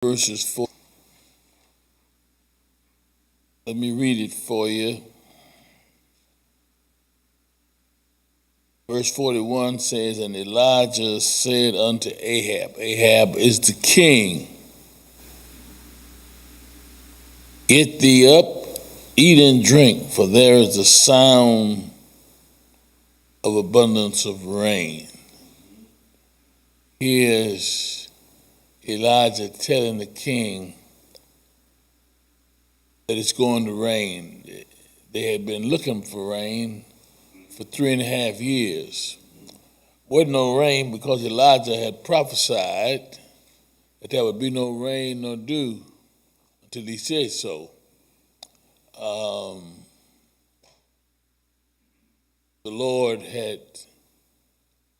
verses 4. Let me read it for you. Verse 41 says, "And Elijah said unto Ahab," Ahab is the king, "Get thee up, eat and drink, for there is the sound of abundance of rain." Here's Elijah telling the king that it's going to rain. They had been looking for rain for 3.5 years. Wasn't no rain because Elijah had prophesied that there would be no rain nor dew until he said so. The Lord had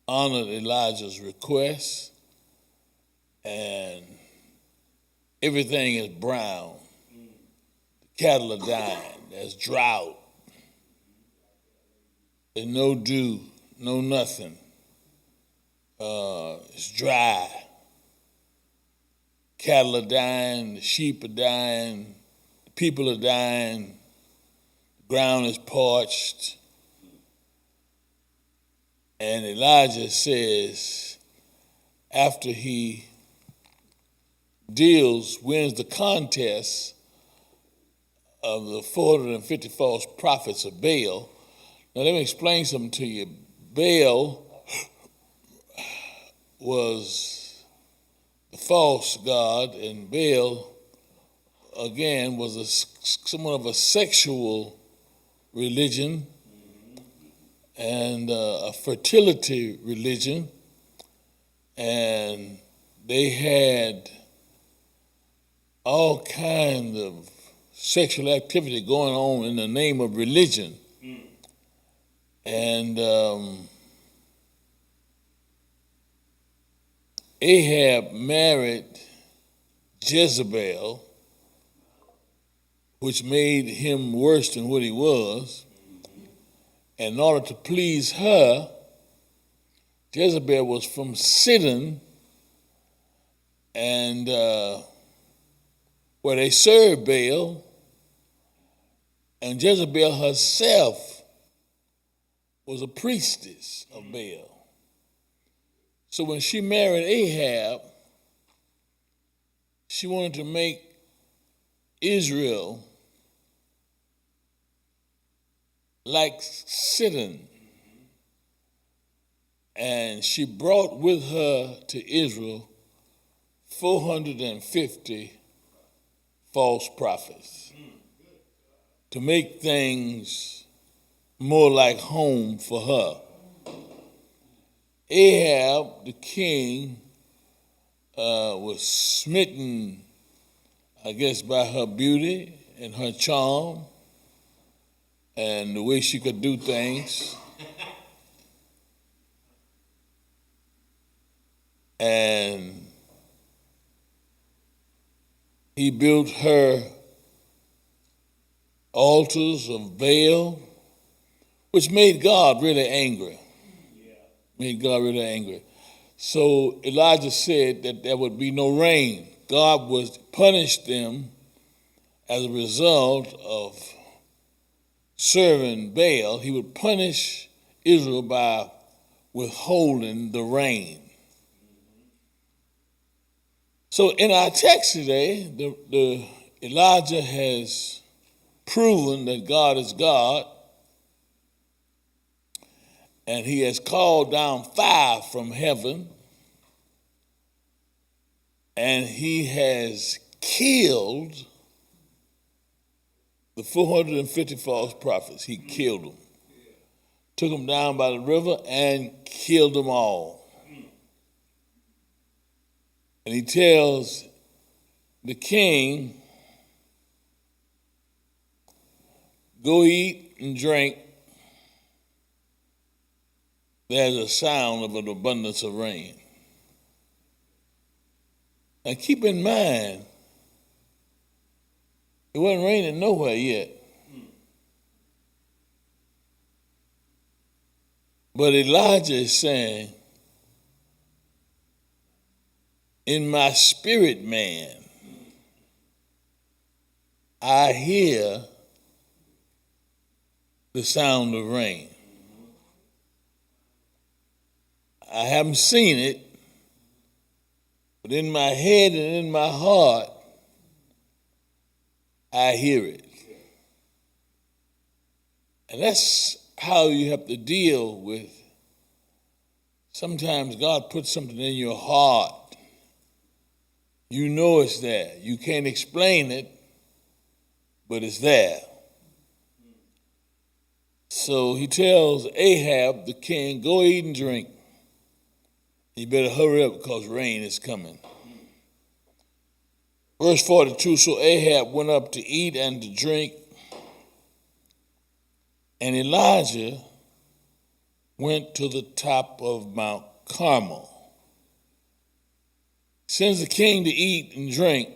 honored Elijah's request, and everything is brown. The cattle are dying. There's drought. There's no dew, no nothing. It's dry. Cattle are dying, the sheep are dying, the people are dying, the ground is parched. And Elijah says, after he wins the contest of the 450 false prophets of Baal. Now let me explain something to you. Baal was the false god, and Baal, again, was somewhat of a sexual religion and a fertility religion, and they had all kinds of sexual activity going on in the name of religion. And Ahab married Jezebel, which made him worse than what he was. And in order to please her, Jezebel was from Sidon, and where they served Baal, and Jezebel herself was a priestess of Baal. So when she married Ahab, she wanted to make Israel like Sidon. And she brought with her to Israel 450 false prophets to make things more like home for her. Ahab, the king, was smitten, I guess, by her beauty and her charm and the way she could do things. And he built her altars of Baal, which made God really angry. Made God really angry. So Elijah said that there would be no rain. God would punish them as a result of serving Baal. He would punish Israel by withholding the rain. So in our text today, the Elijah has proven that God is God, and he has called down fire from heaven, and he has killed the 450 false prophets. He killed them, took them down by the river and killed them all. And he tells the king, "Go eat and drink. There's a sound of an abundance of rain." Now keep in mind, it wasn't raining nowhere yet. But Elijah is saying, in my spirit man, I hear the sound of rain. I haven't seen it, but in my head and in my heart, I hear it. And that's how you have to deal with. Sometimes God puts something in your heart. You know it's there. You can't explain it, but it's there. So he tells Ahab, the king, go eat and drink. You better hurry up because rain is coming. Verse 42, so Ahab went up to eat and to drink, and Elijah went to the top of Mount Carmel. Sends the king to eat and drink,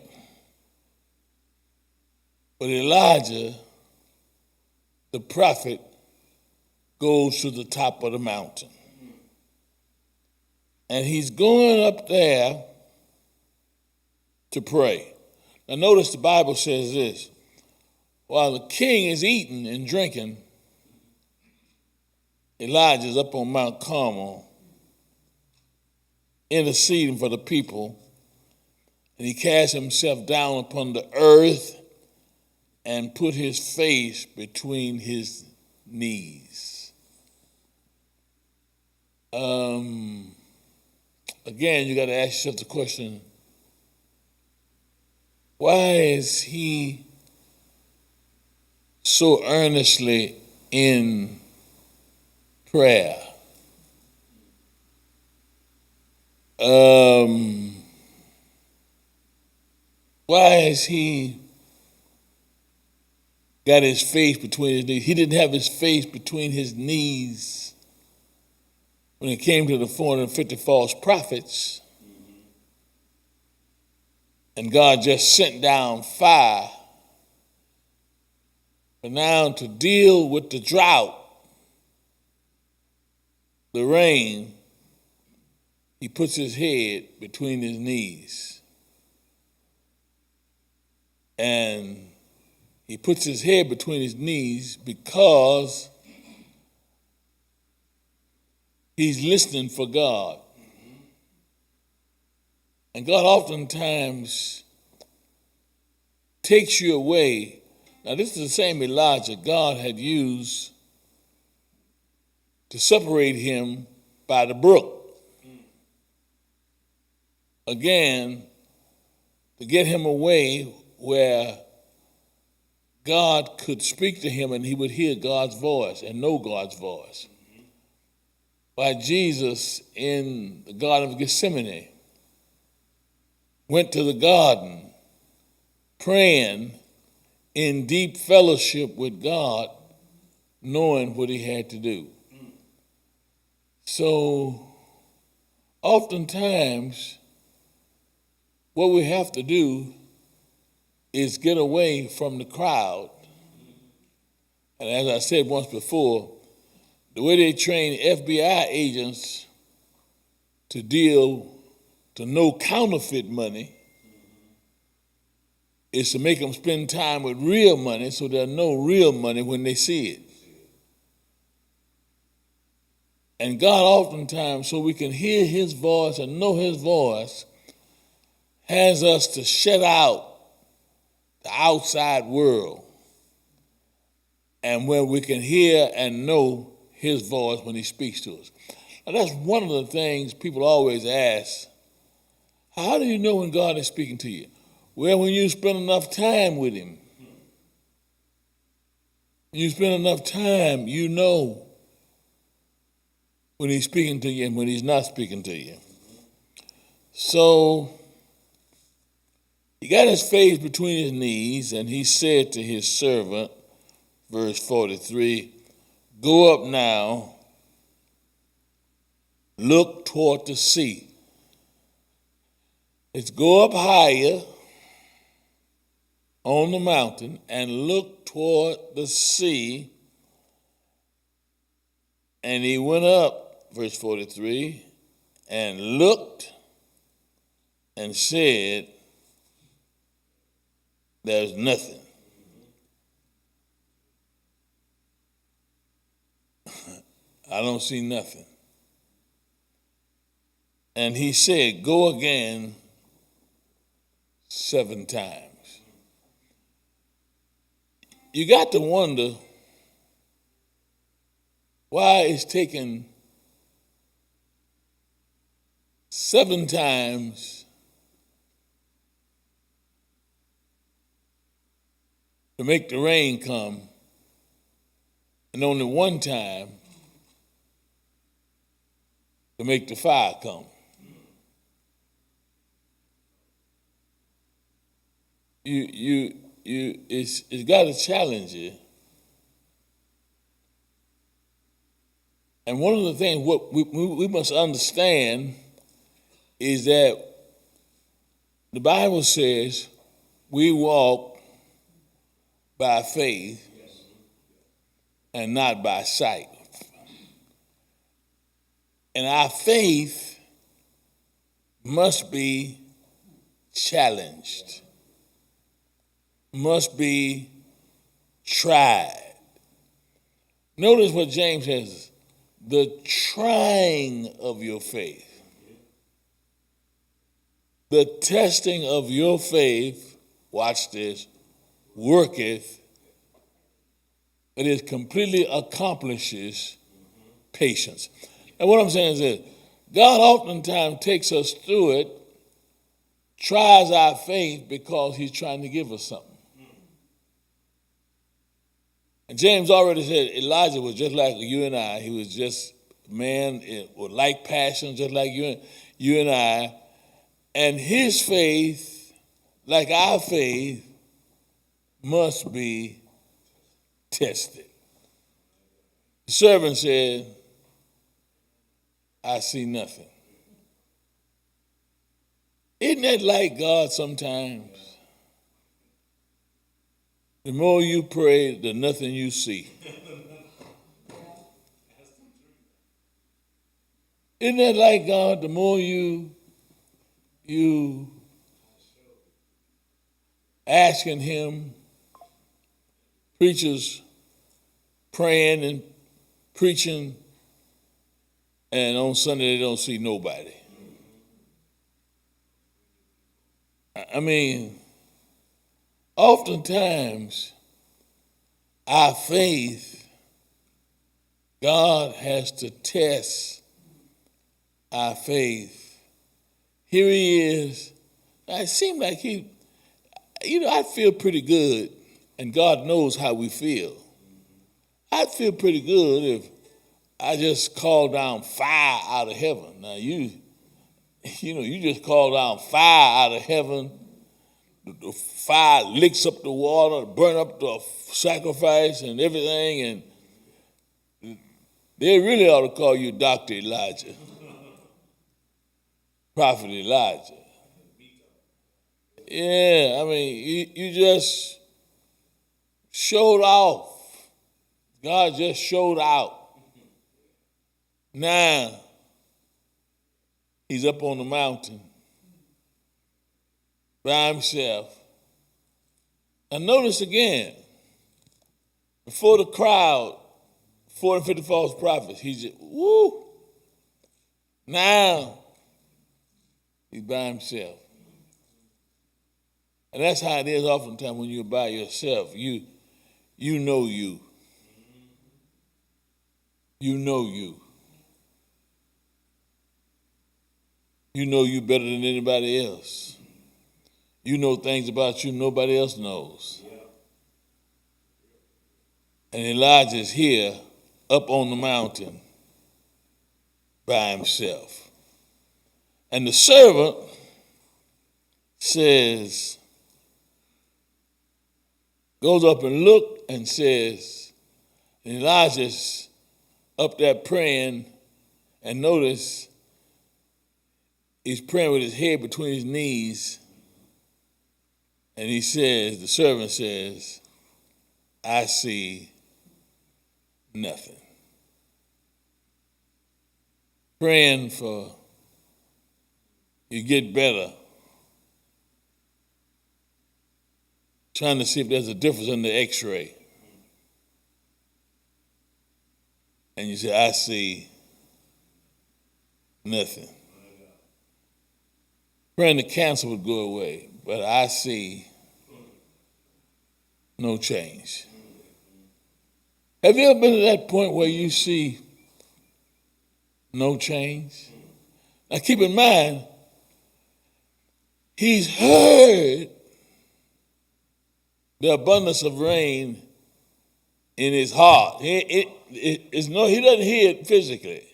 but Elijah, the prophet, goes to the top of the mountain. And he's going up there to pray. Now notice the Bible says this, while the king is eating and drinking, Elijah's up on Mount Carmel interceding for the people, and he cast himself down upon the earth and put his face between his knees. Again, you got to ask yourself the question, why is he so earnestly in prayer? Why has he got his face between his knees? He didn't have his face between his knees when it came to the 450 false prophets. And God just sent down fire. But now to deal with the drought, the rain, he puts his head between his knees. And he puts his head between his knees because he's listening for God. And God oftentimes takes you away. Now, this is the same Elijah God had used to separate him by the brook. Again, to get him away where God could speak to him and he would hear God's voice and know God's voice. By Jesus in the Garden of Gethsemane, went to the garden praying in deep fellowship with God, knowing what he had to do. So oftentimes what we have to do is get away from the crowd. And as I said once before, the way they train FBI agents to know counterfeit money is to make them spend time with real money so they'll know real money when they see it. And God oftentimes, so we can hear his voice and know his voice, has us to shut out the outside world and where we can hear and know his voice when he speaks to us. Now that's one of the things people always ask, how do you know when God is speaking to you? Well, when you spend enough time with him. When you spend enough time, you know when he's speaking to you and when he's not speaking to you. So he got his face between his knees, and he said to his servant, verse 43, go up now, look toward the sea. Let's go up higher on the mountain and look toward the sea. And he went up, verse 43, and looked and said, there's nothing. I don't see nothing. And he said, go again 7 times. You got to wonder why it's taking 7 times to make the rain come and only 1 time to make the fire come. It's got to challenge you. And one of the things what we must understand is that the Bible says we walk by faith and not by sight. And our faith must be challenged, must be tried. Notice what James says, the trying of your faith. The testing of your faith, watch this, worketh, that it completely accomplishes patience. And what I'm saying is this, God oftentimes takes us through it, tries our faith because he's trying to give us something. And James already said Elijah was just like you and I. He was just a man with like passions, just like you and I. And his faith, like our faith, must be tested. The servant said, I see nothing. Isn't that like God sometimes? The more you pray, the nothing you see. Isn't that like God? The more you asking him, preachers praying and preaching, and on Sunday they don't see nobody. I mean, oftentimes our faith, God has to test our faith. Here he is. It seemed like I feel pretty good, and God knows how we feel. I'd feel pretty good if I just called down fire out of heaven. Now you just call down fire out of heaven. The fire licks up the water, burn up the sacrifice and everything, and they really ought to call you Dr. Elijah, Prophet Elijah. Yeah, I mean, you just showed off. God just showed out. Now, he's up on the mountain by himself. And notice again, before the crowd, 450 false prophets, he's just, woo. Now, he's by himself. And that's how it is oftentimes when you're by yourself. You know you. You know you. You know you better than anybody else. You know things about you nobody else knows. And Elijah's here up on the mountain by himself. And the servant says, goes up and look and says, and Elijah's up there praying, and notice he's praying with his head between his knees. And he says, the servant says, I see nothing. Praying for you get better. Trying to see if there's a difference in the x-ray. and you say, I see nothing. Praying the cancer would go away, but I see no change. Have you ever been to that point where you see no change? Now keep in mind, he's heard the abundance of rain in his heart. He doesn't hear it physically.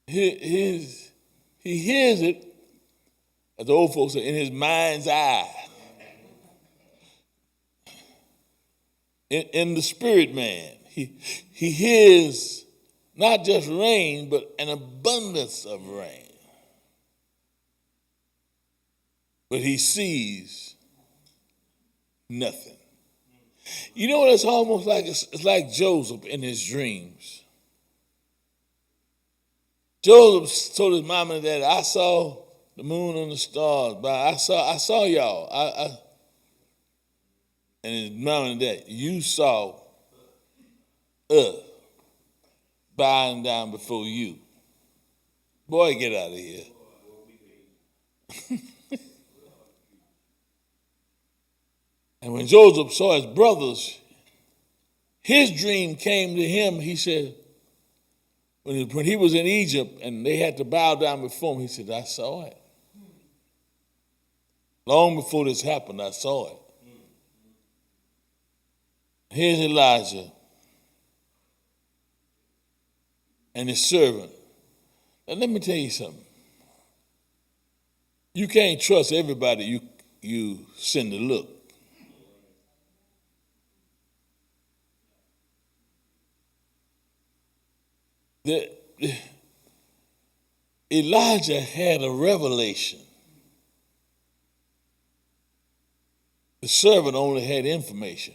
He hears it, as the old folks say, in his mind's eye. In the spirit man. He hears not just rain, but an abundance of rain. But he sees nothing. You know what it's almost like? It's like Joseph in his dreams. Joseph told his mom and dad, I saw the moon and the stars, but I saw y'all. And his mom and dad, you saw us bowing down before you. Boy, get out of here. And when Joseph saw his brothers, his dream came to him. He said, when he was in Egypt and they had to bow down before him, he said, I saw it. Long before this happened, I saw it. Here's Elijah and his servant. Now let me tell you something. You can't trust everybody you send to look. Elijah had a revelation. The servant only had information.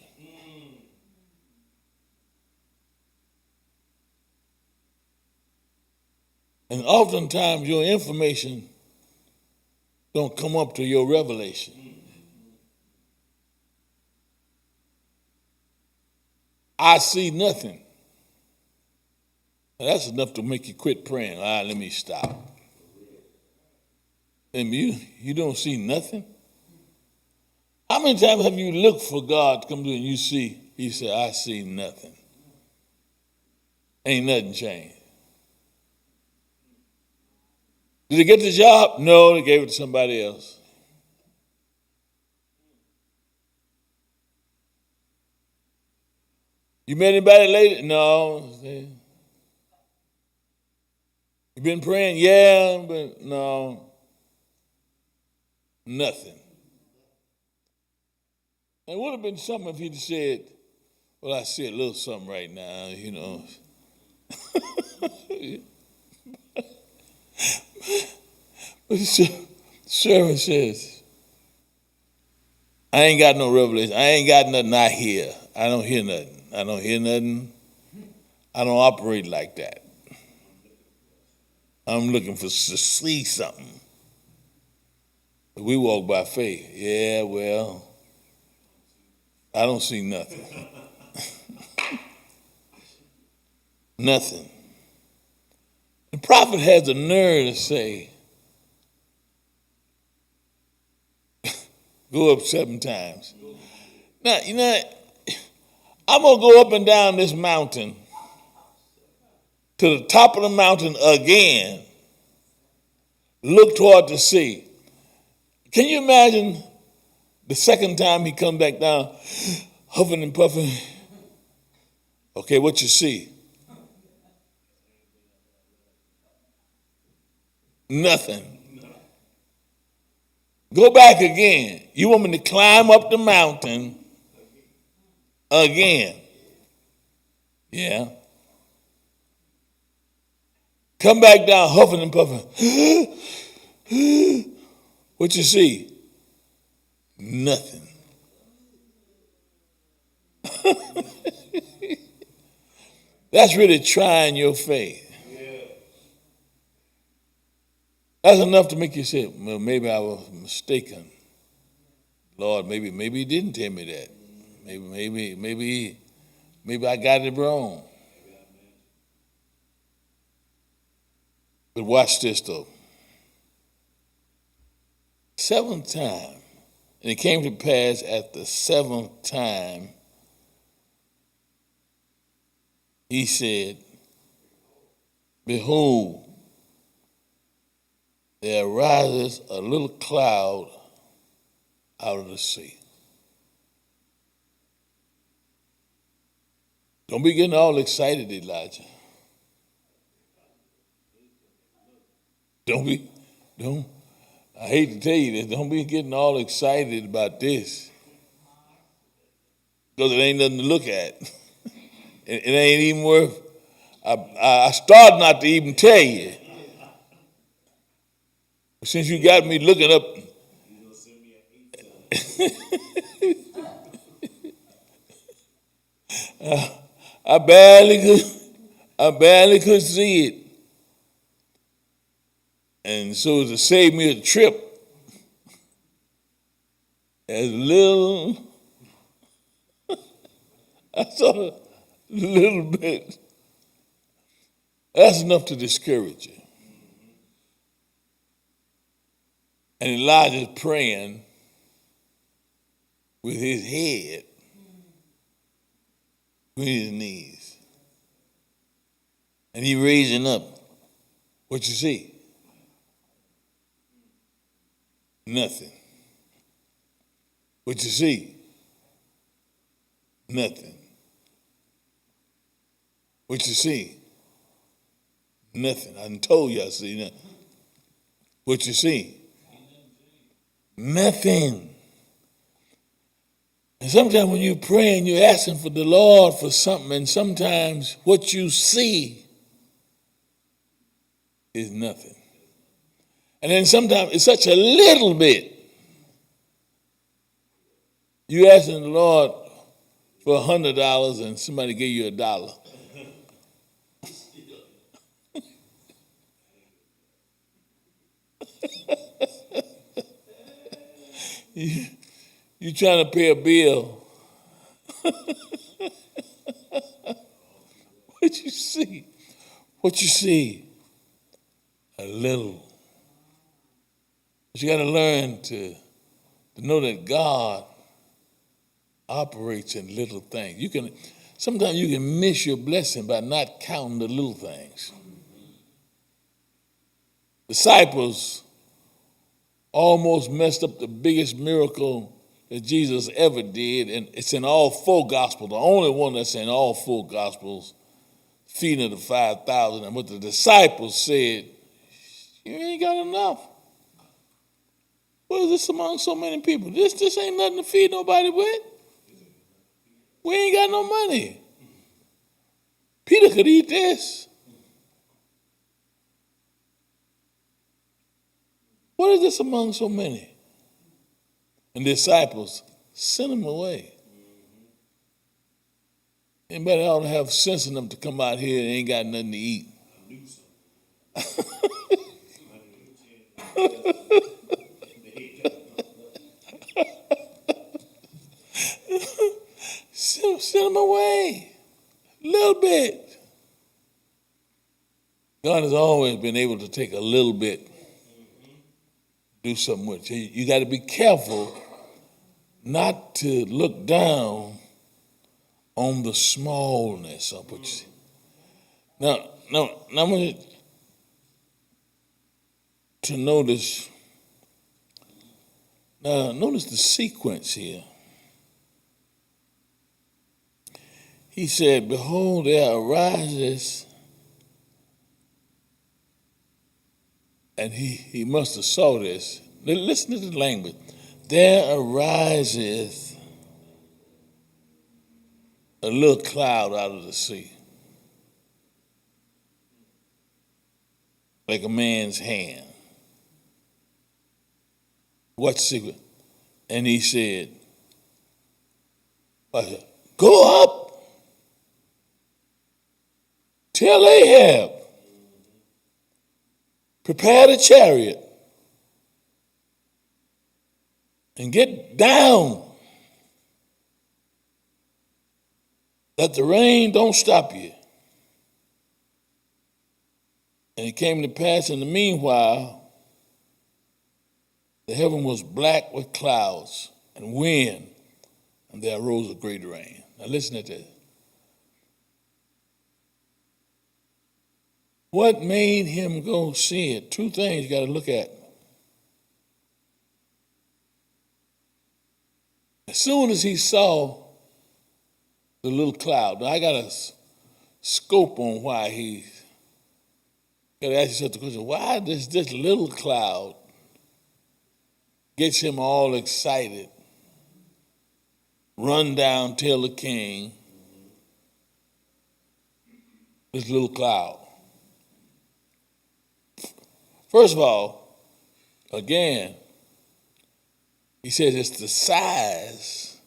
And oftentimes your information don't come up to your revelation. I see nothing. Now, that's enough to make you quit praying. All right, let me stop. And you don't see nothing? How many times have you looked for God to come to you and he said, I see nothing. Ain't nothing changed. Did they get the job? No, they gave it to somebody else. You met anybody lately? No. You been praying? Yeah, but no. Nothing. It would have been something if he'd said, well, I see a little something right now, you know. But the servant says, I ain't got no revelation. I ain't got nothing I hear. I don't hear nothing. I don't hear nothing. I don't operate like that. I'm looking to see something. We walk by faith. Yeah, well, I don't see nothing. Nothing. The prophet has the nerve to say, go up 7 times. Now, you know, I'm going to go up and down this mountain to the top of the mountain again, look toward the sea. Can you imagine the second time he come back down, huffing and puffing? Okay, what you see? Nothing. Go back again. You want me to climb up the mountain again? Yeah. Come back down, huffing and puffing. What you see? Nothing. That's really trying your faith. That's enough to make you say, well, maybe I was mistaken. Lord, maybe he didn't tell me that. Maybe I got it wrong. But watch this though. Seventh time, and it came to pass at the seventh time, he said, behold, there arises a little cloud out of the sea. Don't be getting all excited, Elijah. I hate to tell you this, don't be getting all excited about this. Because it ain't nothing to look at. It ain't even worth, I started not to even tell you. Since you got me looking up. I barely could see it. And so to save me a trip, as little, I saw a little bit. That's enough to discourage you. And Elijah's praying with his head with his knees. And he raising up. What you see? Nothing. What you see? Nothing. What you see? Nothing. I done told you I see nothing. What you see? Nothing. And sometimes when you're praying, you're asking for the Lord for something, and sometimes what you see is nothing. And then sometimes it's such a little bit. You asking the Lord for $100 and somebody give you $1. You trying to pay a bill. What you see? What you see? A little. But you got to learn to know that God operates in little things. Sometimes you can miss your blessing by not counting the little things. Disciples almost messed up the biggest miracle that Jesus ever did, and it's in all four gospels. The only one that's in all four gospels, feeding of the 5,000. And what the disciples said, you ain't got enough. What is this among so many people? This ain't nothing to feed nobody with. We ain't got no money. Peter could eat this. What is this among so many? And the disciples sent him away. Anybody ought to have sense enough to come out here and ain't got nothing to eat. Send them away. A little bit. God has always been able to take a little bit, do something with it. You got to be careful not to look down on the smallness of what you see. Now I want you to notice. Now, notice the sequence here. He said, behold, there arises, and he must have saw this. Listen to the language. There arises a little cloud out of the sea, like a man's hand. What's the secret? And he said, go up. Tell Ahab, prepare the chariot and get down that the rain don't stop you. And it came to pass in the meanwhile, the heaven was black with clouds and wind, and there arose a great rain. Now listen to this. What made him go see it? Two things you got to look at. As soon as he saw the little cloud, now I got a scope on why he, got to ask yourself the question, why does this little cloud gets him all excited, run down, tell the king, this little cloud? First of all, again, he says it's the size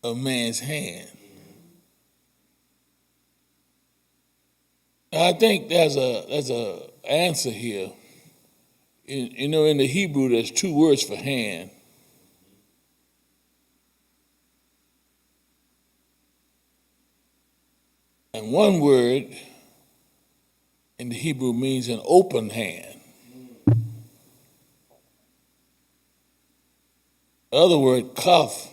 of man's hand. Now, I think there's a answer here. In the Hebrew, there's two words for hand. And one word in the Hebrew means an open hand. The other word, kaf,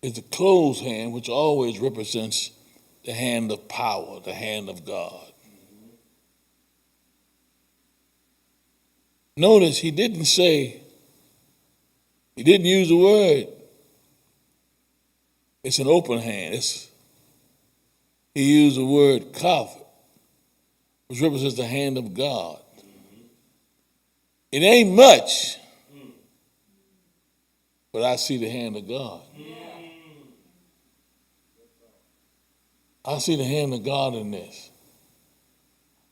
is a closed hand, which always represents the hand of power, the hand of God. Notice he didn't use the word, it's an open hand. He used the word kaf, which represents the hand of God. It ain't much, but I see the hand of God. I see the hand of God in this.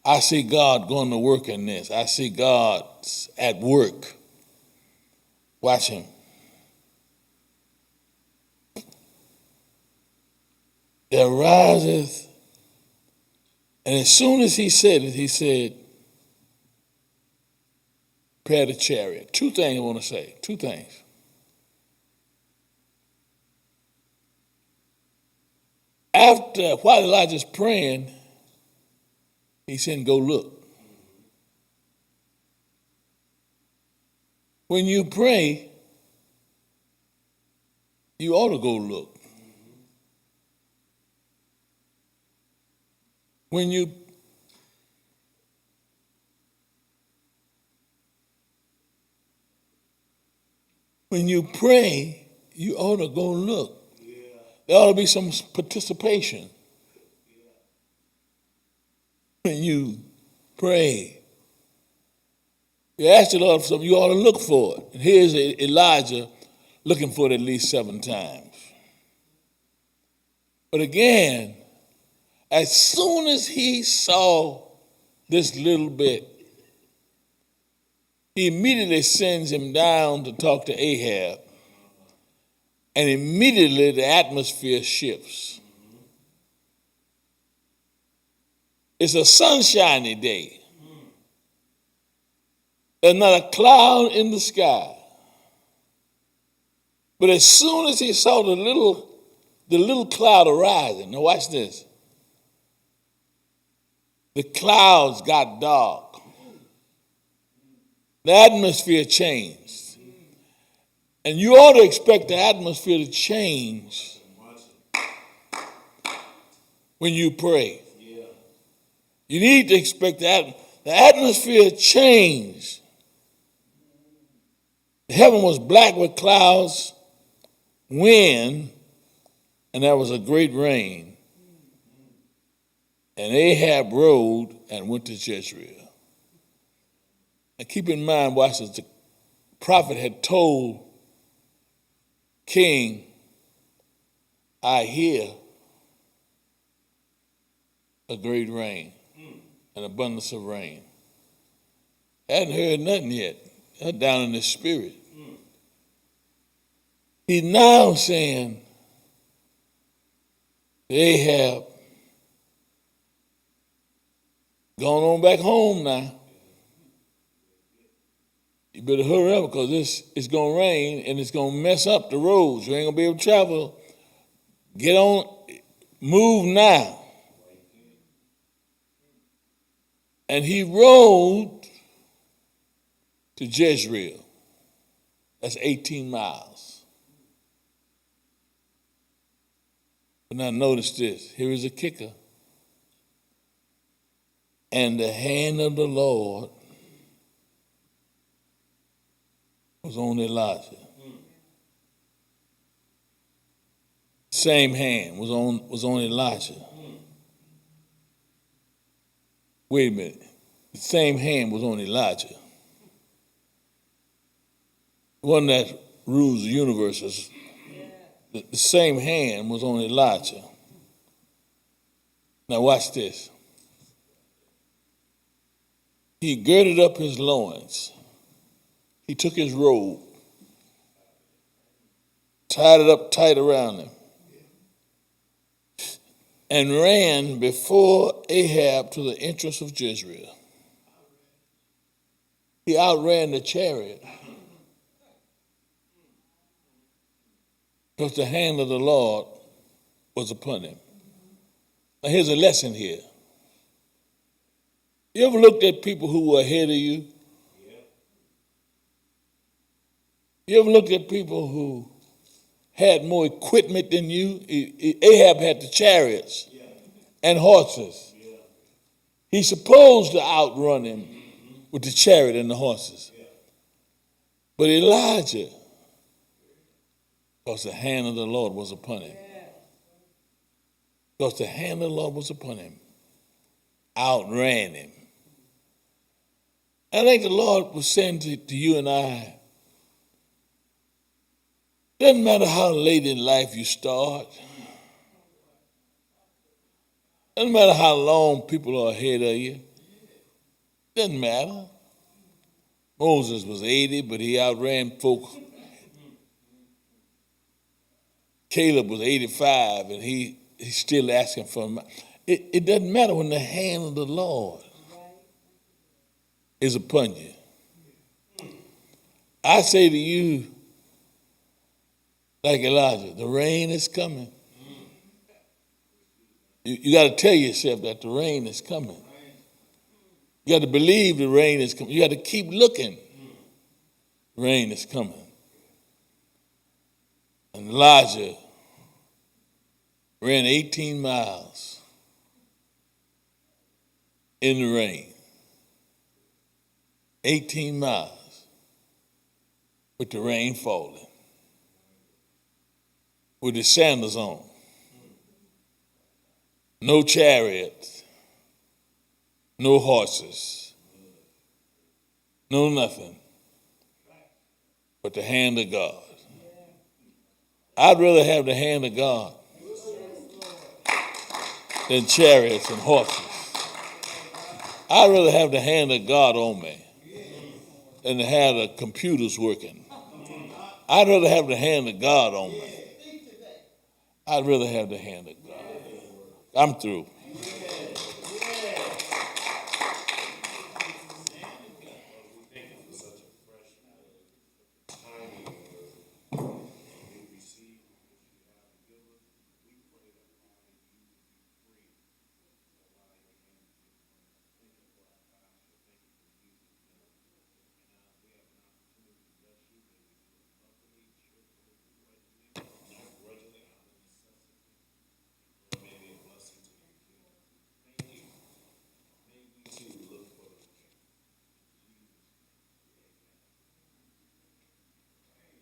I see God going to work in this. I see God at work. Watch him. There riseth, and as soon as he said it, he said, prepare the chariot. Two things I want to say. Two things. While Elijah's praying, he said, go look. When you pray, you ought to go look. When you pray, you ought to go look. There ought to be some participation. When you pray, you ask the Lord for something, you ought to look for it. And here's Elijah looking for it at least 7 times. But again, as soon as he saw this little bit, he immediately sends him down to talk to Ahab. And immediately the atmosphere shifts. It's a sunshiny day. There's not a cloud in the sky. But as soon as he saw the little cloud arising, now watch this. The clouds got dark. The atmosphere changed. And you ought to expect the atmosphere to change when you pray. You need to expect that the atmosphere changed. The heaven was black with clouds, wind, and there was a great rain. And Ahab rode and went to Jezreel. And keep in mind, watch this, the prophet had told King, I hear a great rain, an abundance of rain. Hadn't heard nothing yet. They're down in the spirit. He's now saying to Ahab, going on back home now. You better hurry up because it's going to rain and it's going to mess up the roads. You ain't going to be able to travel Get on, move now. And he rode to Jezreel. That's 18 miles. But now notice this. Here is a kicker. And the hand of the Lord was on Elijah. Same hand was on Elijah. Wait a minute. The same hand was on Elijah. The one that rules the universe. The same hand was on Elijah. Now watch this. He girded up his loins. He took his robe, tied it up tight around him, and ran before Ahab to the entrance of Jezreel. He outran the chariot because the hand of the Lord was upon him. Now here's a lesson here. You ever looked at people who were ahead of you? You ever looked at people who had more equipment than you? Ahab had the chariots and horses. He's supposed to outrun him with the chariot and the horses. But Elijah, because the hand of the Lord was upon him. Because the hand of the Lord was upon him, outran him. I think the Lord was saying to you and I, doesn't matter how late in life you start. Doesn't matter how long people are ahead of you. Doesn't matter. Moses was 80, but he outran folk. Caleb was 85, and he's still asking for him. It doesn't matter when the hand of the Lord is upon you. I say to you, like Elijah, the rain is coming. You got to tell yourself that the rain is coming. You got to believe the rain is coming. You got to keep looking. Rain is coming. And Elijah ran 18 miles in the rain. 18 miles with the rain falling, with his sandals on. No chariots, no horses, no nothing but the hand of God. I'd rather have the hand of God than chariots and horses. I'd rather have the hand of God on me than to have the computers working. I'd rather have the hand of God on me. I'd rather have the hand of God. I'm through.